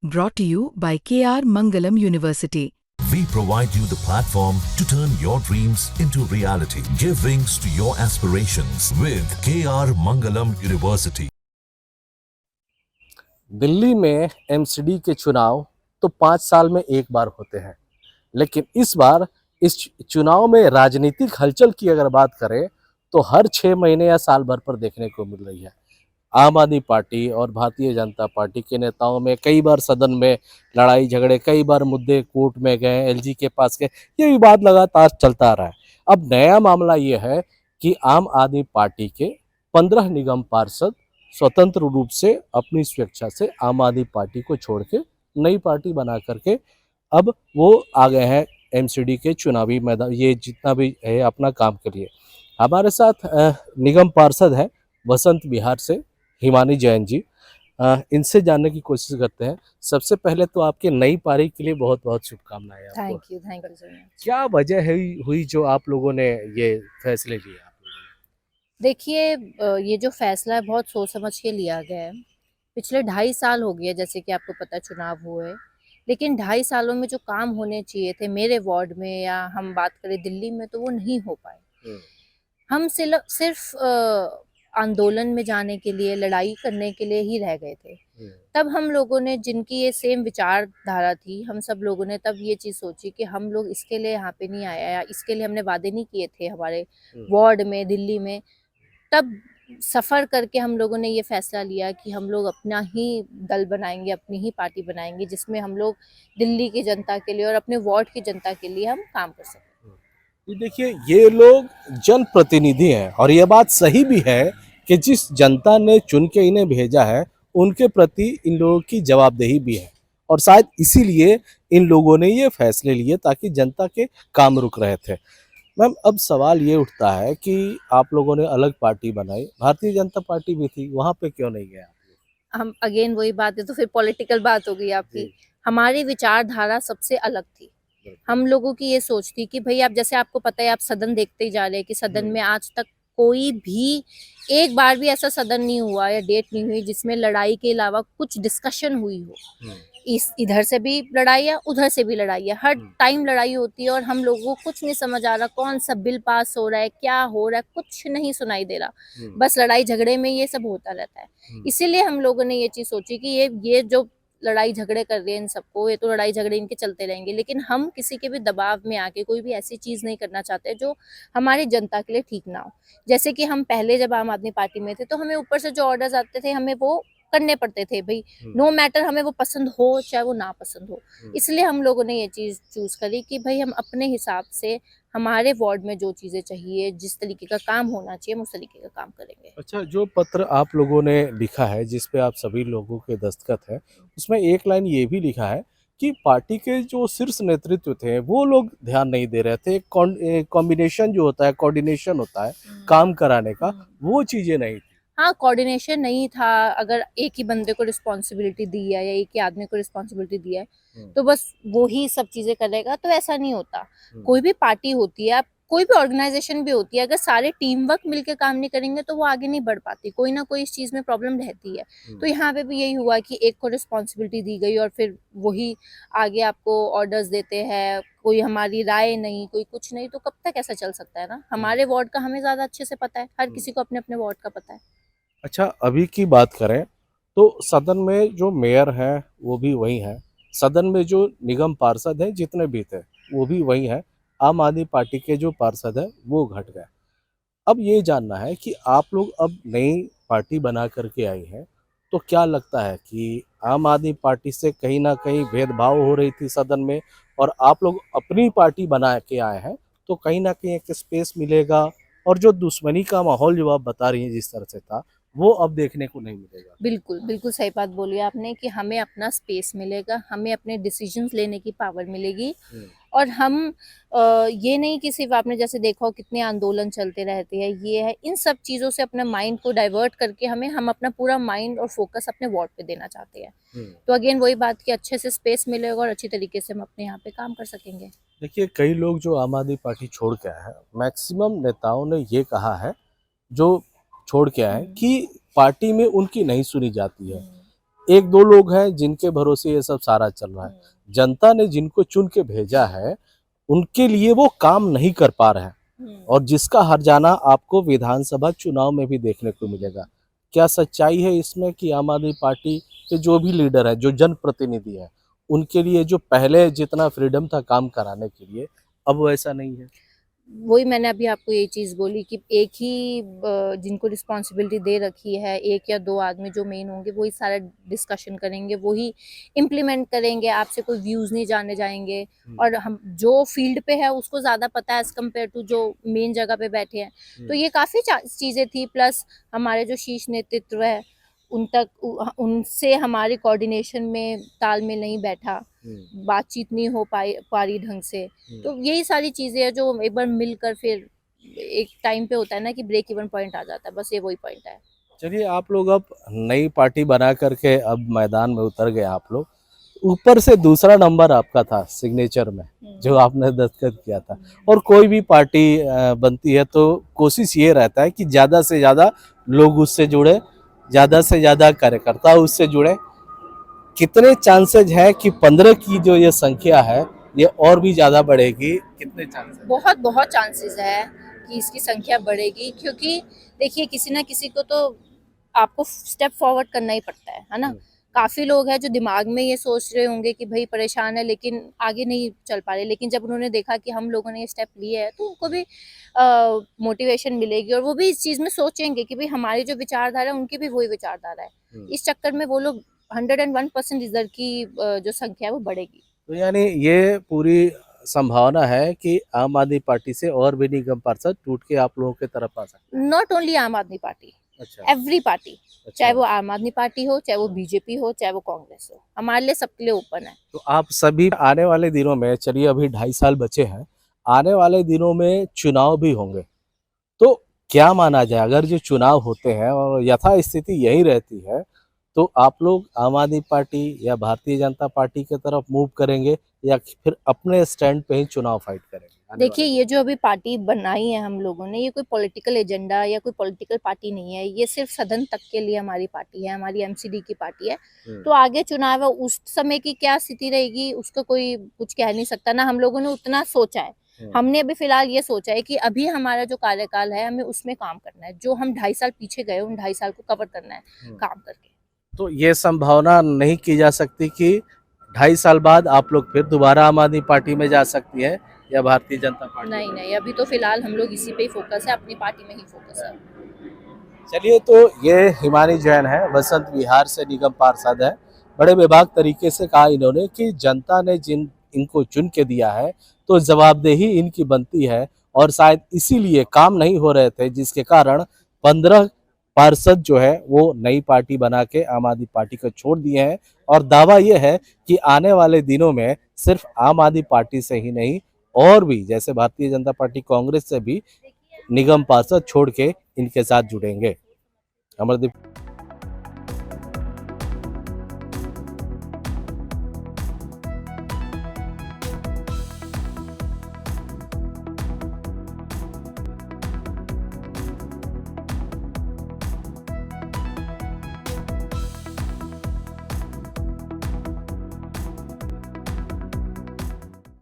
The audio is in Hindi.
Brought to you by KR Mangalam University. We provide you the platform to turn your dreams into reality. Give wings to your aspirations with KR Mangalam University. Delhi में एमसीडी के चुनाव तो 5 साल में एक बार होते हैं, लेकिन इस बार इस चुनाव में राजनीतिक हलचल की अगर बात करें तो हर 6 महीने या साल भर पर देखने को मिल रही है। आम आदमी पार्टी और भारतीय जनता पार्टी के नेताओं में कई बार सदन में लड़ाई झगड़े, कई बार मुद्दे कोर्ट में गए, एलजी के पास गए, ये विवाद लगातार चलता रहा है। अब नया मामला ये है कि आम आदमी पार्टी के 15 निगम पार्षद स्वतंत्र रूप से अपनी स्वेच्छा से आम आदमी पार्टी को छोड़ के नई पार्टी बना करके अब वो आ गए हैं एमसीडी के चुनावी मैदान, ये जितना भी है अपना काम के लिए। हमारे साथ निगम पार्षद है वसंत विहार से हिमानी जैन जी, इनसे जानने की कोशिश करते हैं। सबसे पहले तो आपके नई पारी के लिए बहुत बहुत शुभकामनाएं आपको। Thank you so much. क्या वजह हुई जो आप लोगों ने ये फैसले लिए? आप लोगों ने देखिए, ये जो फैसला है बहुत सोच समझ के लिया गया है। पिछले 2.5 साल हो गए, जैसे कि आपको पता चुनाव हुए, लेकिन 2.5 सालों में जो काम होने चाहिए थे मेरे वार्ड में या हम बात करें दिल्ली में, तो वो नहीं हो पाए। हम सिर्फ आंदोलन में जाने के लिए, लड़ाई करने के लिए ही रह गए थे। तब हम लोगों ने, जिनकी ये सेम विचारधारा थी, हम सब लोगों ने तब ये चीज़ सोची कि हम लोग इसके लिए यहाँ पे नहीं आया, या इसके लिए हमने वादे नहीं किए थे हमारे वार्ड में, दिल्ली में। तब सफ़र करके हम लोगों ने ये फैसला लिया कि हम लोग अपना ही दल बनाएंगे, अपनी ही पार्टी बनाएंगे, जिसमें हम लोग दिल्ली की जनता के लिए और अपने वार्ड की जनता के लिए हम काम कर सकें। ये देखिए, ये लोग जनप्रतिनिधि हैं और ये बात सही भी है कि जिस जनता ने चुन के इन्हें भेजा है उनके प्रति इन लोगों की जवाबदेही भी है, और शायद इसीलिए इन लोगों ने ये फैसले लिए ताकि जनता के काम रुक रहे थे। मैम, अब सवाल ये उठता है कि आप लोगों ने अलग पार्टी बनाई, भारतीय जनता पार्टी भी थी, वहाँ पे क्यों नहीं गए आप लोग? हम अगेन वही बात है, तो फिर पॉलिटिकल बात हो गई आपकी। हमारी विचारधारा सबसे अलग थी। हम लोगों की ये सोच थी कि भाई, आप जैसे आपको पता है, आप सदन देखते ही जा रहे हैं कि सदन में आज तक कोई भी एक बार भी ऐसा सदन नहीं हुआ या डेट नहीं हुई जिसमें लड़ाई के अलावा कुछ डिस्कशन हुई हो। इधर से भी लड़ाई है, उधर से भी लड़ाई है, हर टाइम लड़ाई होती है, और हम लोगों को कुछ नहीं समझ आ रहा कौन सा बिल पास हो रहा है, क्या हो रहा है, कुछ नहीं सुनाई दे रहा। बस लड़ाई झगड़े में ये सब होता रहता है। इसीलिए हम लोगों ने ये चीज सोची कि ये जो लड़ाई झगड़े कर रहे हैं इन सबको, ये तो लड़ाई झगड़े इनके चलते रहेंगे, लेकिन हम किसी के भी दबाव में आके कोई भी ऐसी चीज नहीं करना चाहते जो हमारी जनता के लिए ठीक ना हो। जैसे कि हम पहले जब आम आदमी पार्टी में थे, तो हमें ऊपर से जो ऑर्डर्स आते थे हमें वो करने पड़ते थे भाई, नो मैटर हमें वो पसंद हो चाहे वो ना पसंद हो। इसलिए हम लोगों ने ये चीज चूज करी कि भाई, हम अपने हिसाब से हमारे वार्ड में जो चीजें चाहिए, जिस तरीके का काम होना चाहिए, हम उस तरीके का काम करेंगे। अच्छा, जो पत्र आप लोगों ने लिखा है जिस पे आप सभी लोगों के दस्तखत है, उसमें एक लाइन ये भी लिखा है कि पार्टी के जो शीर्ष नेतृत्व थे वो लोग ध्यान नहीं दे रहे थे, कॉम्बिनेशन जो होता है, कोऑर्डिनेशन होता है काम कराने का, वो चीजें नहीं थी। हाँ, कोऑर्डिनेशन नहीं था। अगर एक ही बंदे को रिस्पॉन्सिबिलिटी दी है या एक ही आदमी को रिस्पॉन्सिबिलिटी दी है, तो बस वो ही सब चीजें करेगा, तो ऐसा नहीं होता। कोई भी पार्टी होती है, आप कोई भी ऑर्गेनाइजेशन भी होती है, अगर सारे टीम वर्क मिलकर काम नहीं करेंगे तो वो आगे नहीं बढ़ पाती। कोई ना कोई इस चीज में प्रॉब्लम रहती है। तो यहाँ पे भी यही हुआ कि एक को रिस्पॉन्सिबिलिटी दी गई और फिर वही आगे आपको ऑर्डर्स देते हैं, कोई हमारी राय नहीं, कोई कुछ नहीं, तो कब तक ऐसा चल सकता है ना। हमारे वार्ड का हमें ज्यादा अच्छे से पता है, हर किसी को अपने अपने वार्ड का पता है। अच्छा, अभी की बात करें तो सदन में जो मेयर है वो भी वही है, सदन में जो निगम पार्षद हैं जितने भी थे वो भी वही है, आम आदमी पार्टी के जो पार्षद है वो घट गए। अब ये जानना है कि आप लोग अब नई पार्टी बना करके आई हैं, तो क्या लगता है कि आम आदमी पार्टी से कहीं ना कहीं भेदभाव हो रही थी सदन में, और आप लोग अपनी पार्टी बना के आए हैं तो कहीं ना कहीं एक स्पेस मिलेगा, और जो दुश्मनी का माहौल जो आप बता रही हैं जिस तरह से था, वो अब देखने को नहीं मिलेगा? बिल्कुल, बिल्कुल सही बात बोली आपने कि हमें अपना स्पेस मिलेगा, हमें अपने डिसीजंस लेने की पावर मिलेगी। और हम ये नहीं कि सिर्फ आपने जैसे देखा हो कितने आंदोलन चलते रहते हैं, ये है, इन सब चीज़ों से अपने माइंड को डाइवर्ट करके हम अपना पूरा माइंड और फोकस अपने वार्ड पे देना चाहते हैं। तो अगेन वही बात कि अच्छे से स्पेस मिलेगा और अच्छी तरीके से हम अपने यहाँ पे काम कर सकेंगे। देखिए, कई लोग जो आम आदमी पार्टी छोड़ के आए हैं, मैक्सिमम नेताओं ने ये कहा है जो छोड़ के आए कि पार्टी में उनकी नहीं सुनी जाती है। एक दो लोग हैं जिनके भरोसे ये सब सारा चल रहा है। जनता ने जिनको चुन के भेजा है उनके लिए वो काम नहीं कर पा रहे हैं, और जिसका हर्जाना आपको विधानसभा चुनाव में भी देखने को मिलेगा। क्या सच्चाई है इसमें कि आम आदमी पार्टी के जो भी लीडर है, जो जनप्रतिनिधि है, उनके लिए जो पहले जितना फ्रीडम था काम कराने के लिए, अब वैसा नहीं है? वही मैंने अभी आपको ये चीज़ बोली कि एक ही जिनको रिस्पॉन्सिबिलिटी दे रखी है, एक या दो आदमी जो मेन होंगे वही सारा डिस्कशन करेंगे, वही इम्प्लीमेंट करेंगे, आपसे कोई व्यूज़ नहीं जाने जाएंगे। और हम जो फील्ड पे है उसको ज़्यादा पता है एज़ कम्पेयर टू जो मेन जगह पे बैठे हैं। तो ये काफ़ी चीज़ें थी, प्लस हमारे जो शीर्ष नेतृत्व है उनसे हमारे कोऑर्डिनेशन में तालमेल नहीं बैठा, बातचीत नहीं हो पा रही ढंग से। तो यही सारी चीज़ें हैं जो एक बार मिलकर फिर एक टाइम पे होता है ना कि ब्रेक इवन पॉइंट आ जाता है, बस ये वही पॉइंट है। चलिए, आप लोग अब नई पार्टी बना करके अब मैदान में उतर गए आप लोग। ऊपर से दूसरा नंबर आपका था सिग्नेचर में, जो आपने दस्तखत किया था। और कोई भी पार्टी बनती है तो कोशिश ये रहता है कि ज़्यादा से ज़्यादा लोग उससे जुड़े, ज़्यादा से ज़्यादा कार्यकर्ता उससे जुड़े। कितने चांसेज है कि 15 की जो ये संख्या है ये और भी ज़्यादा बढ़ेगी? कितने चांसेस? बहुत बहुत चांसेस है कि इसकी संख्या बढ़ेगी, क्योंकि देखिए किसी ना किसी को तो आपको स्टेप फॉरवर्ड करना ही पड़ता है ना। काफ़ी लोग हैं जो दिमाग में ये सोच रहे होंगे कि भाई परेशान है लेकिन आगे नहीं चल पा रहे, लेकिन जब उन्होंने देखा कि हम लोगों ने ये स्टेप लिए है तो उनको भी मोटिवेशन मिलेगी, और वो भी इस चीज़ में सोचेंगे कि भाई हमारी जो विचारधारा है उनकी भी वही विचारधारा है। इस चक्कर में वो लोग 101% रिजल्ट की जो संख्या है वो बढ़ेगी। तो यानी ये पूरी संभावना है कि आम आदमी पार्टी से और भी निगम पार्षद टूट के आप लोगों की तरफ आ सकते नॉट ओनली आम आदमी पार्टी, अच्छा। एवरी पार्टी, अच्छा। चाहे वो आम आदमी पार्टी हो, चाहे वो बीजेपी हो, चाहे वो कांग्रेस हो, हमारे लिए सबके लिए ओपन है। तो आप सभी आने वाले दिनों में, चलिए अभी 2.5 साल बचे हैं, आने वाले दिनों में चुनाव भी होंगे, तो क्या माना जाए अगर जो चुनाव होते हैं और यथा स्थिति यही रहती है तो आप लोग आम आदमी पार्टी या भारतीय जनता पार्टी की तरफ मूव करेंगे या फिर अपने स्टैंड पे ही चुनाव फाइट करेंगे? देखिए ये जो अभी पार्टी बनाई है हम लोगों ने, ये कोई पॉलिटिकल एजेंडा या कोई पॉलिटिकल पार्टी नहीं है, ये सिर्फ सदन तक के लिए हमारी पार्टी है, हमारी एमसीडी की पार्टी है। तो आगे चुनाव है, उस समय की क्या स्थिति रहेगी उसका कोई कुछ कह नहीं सकता ना। हम लोगों ने उतना सोचा है, हमने अभी फिलहाल ये सोचा है कि अभी हमारा जो कार्यकाल है हमें उसमें काम करना है, जो हम 2.5 साल पीछे गए उन 2.5 साल को कवर करना है काम करके। तो ये संभावना नहीं की जा सकती कि 2.5 साल बाद आप लोग फिर दोबारा आम आदमी पार्टी में जा सकती है या भारतीय जनता पार्टी? नहीं नहीं, अभी तो फिलहाल हम लोग इसी पे ही फोकस है, अपनी पार्टी में ही फोकस है। चलिए, तो ये हिमानी जैन है, वसंत विहार से निगम पार्षद है। बड़े बेबाक तरीके से कहा इन्होंने कि जनता ने जिन इनको चुन के दिया है तो जवाबदेही इनकी बनती है, और शायद इसीलिए काम नहीं हो रहे थे जिसके कारण 15 पार्षद जो है वो नई पार्टी बना के आम आदमी पार्टी को छोड़ दिए हैं। और दावा ये है कि आने वाले दिनों में सिर्फ आम आदमी पार्टी से ही नहीं, और भी जैसे भारतीय जनता पार्टी, कांग्रेस से भी निगम पार्षद छोड़ के इनके साथ जुड़ेंगे। अमरदीप।